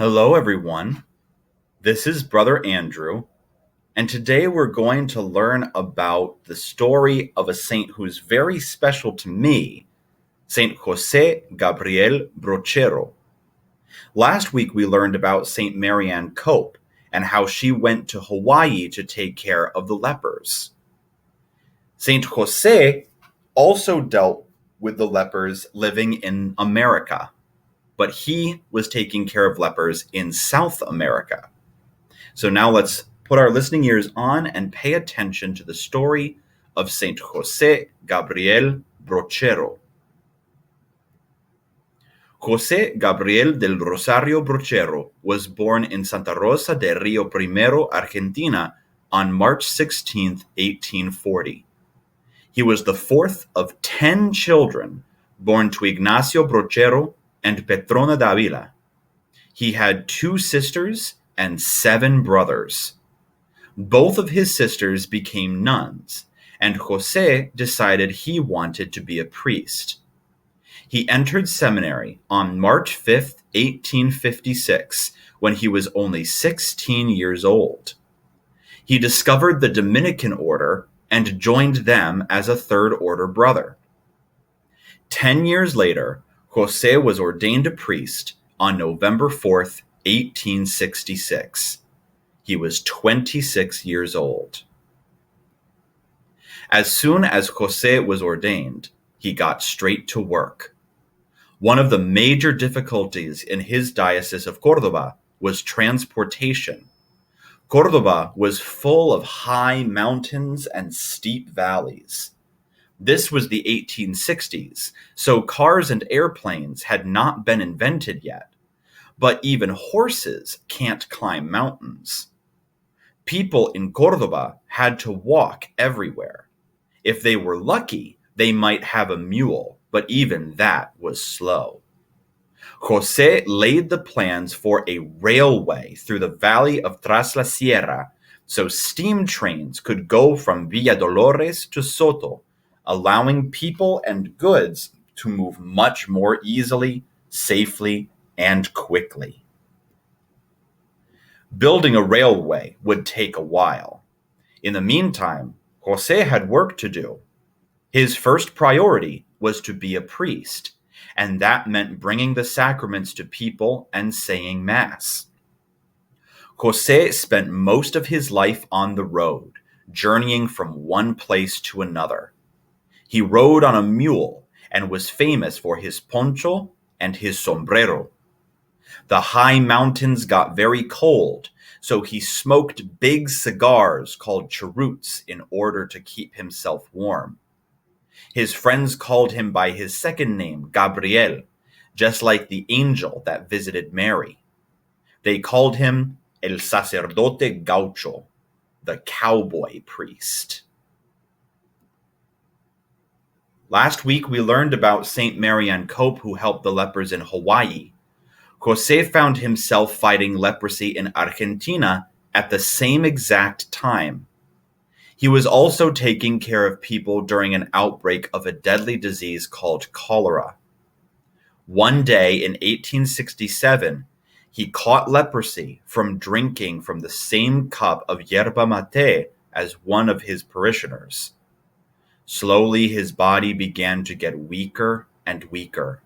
Hello, everyone. This is Brother Andrew, and today we're going to learn about the story of a saint who's very special to me, Saint José Gabriel Brochero. Last week we learned about Saint Marianne Cope and how she went to Hawaii to take care of the lepers. Saint José also dealt with the lepers living in America, but he was taking care of lepers in South America. So now let's put our listening ears on and pay attention to the story of Saint José Gabriel Brochero. José Gabriel del Rosario Brochero was born in Santa Rosa de Rio Primero, Argentina on March 16, 1840. He was the fourth of 10 children born to Ignacio Brochero and Petrona Davila. He had 2 sisters and 7 brothers. Both of his sisters became nuns, and José decided he wanted to be a priest. He entered seminary on March 5, 1856, when he was only 16 years old. He discovered the Dominican order and joined them as a third order brother. 10 years later, José was ordained a priest on November 4th, 1866. He was 26 years old. As soon as José was ordained, he got straight to work. One of the major difficulties in his diocese of Córdoba was transportation. Córdoba was full of high mountains and steep valleys. This was the 1860s, so cars and airplanes had not been invented yet. But even horses can't climb mountains. People in Córdoba had to walk everywhere. If they were lucky, they might have a mule, but even that was slow. José laid the plans for a railway through the valley of Tras la Sierra, so steam trains could go from Villa Dolores to Soto, allowing people and goods to move much more easily, safely, and quickly. Building a railway would take a while. In the meantime, José had work to do. His first priority was to be a priest, and that meant bringing the sacraments to people and saying Mass. José spent most of his life on the road, journeying from one place to another. He rode on a mule and was famous for his poncho and his sombrero. The high mountains got very cold, so he smoked big cigars called cheroots in order to keep himself warm. His friends called him by his second name, Gabriel, just like the angel that visited Mary. They called him El Sacerdote Gaucho, the cowboy priest. Last week we learned about Saint Marianne Cope, who helped the lepers in Hawaii. José found himself fighting leprosy in Argentina at the same exact time. He was also taking care of people during an outbreak of a deadly disease called cholera. One day in 1867, he caught leprosy from drinking from the same cup of yerba mate as one of his parishioners. Slowly, his body began to get weaker and weaker.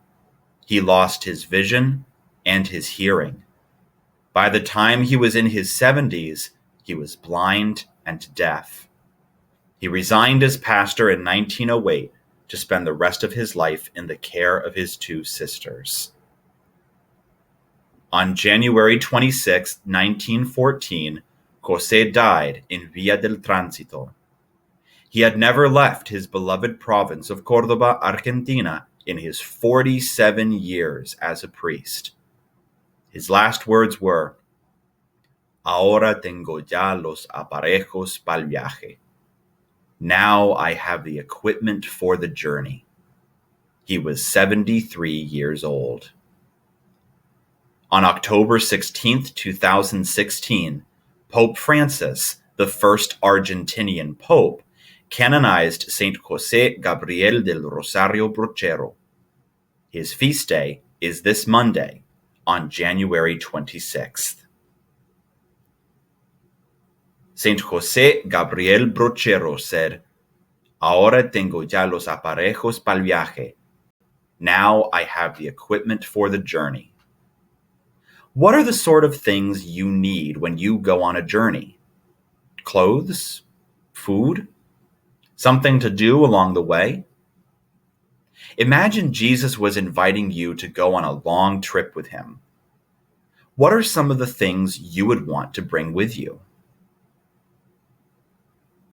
He lost his vision and his hearing. By the time he was in his 70s, he was blind and deaf. He resigned as pastor in 1908 to spend the rest of his life in the care of his 2 sisters. On January 26, 1914, José died in Villa del Tránsito. He had never left his beloved province of Córdoba, Argentina, in his 47 years as a priest. His last words were, "Ahora tengo ya los aparejos pa'l viaje." Now I have the equipment for the journey. He was 73 years old. On October 16, 2016, Pope Francis, the first Argentinian pope, canonized Saint José Gabriel del Rosario Brochero. His feast day is this Monday, on January 26th. Saint José Gabriel Brochero said, Ahora tengo ya los aparejos para el viaje. Now I have the equipment for the journey. What are the sort of things you need when you go on a journey? Clothes? Food? Something to do along the way? Imagine Jesus was inviting you to go on a long trip with him. What are some of the things you would want to bring with you?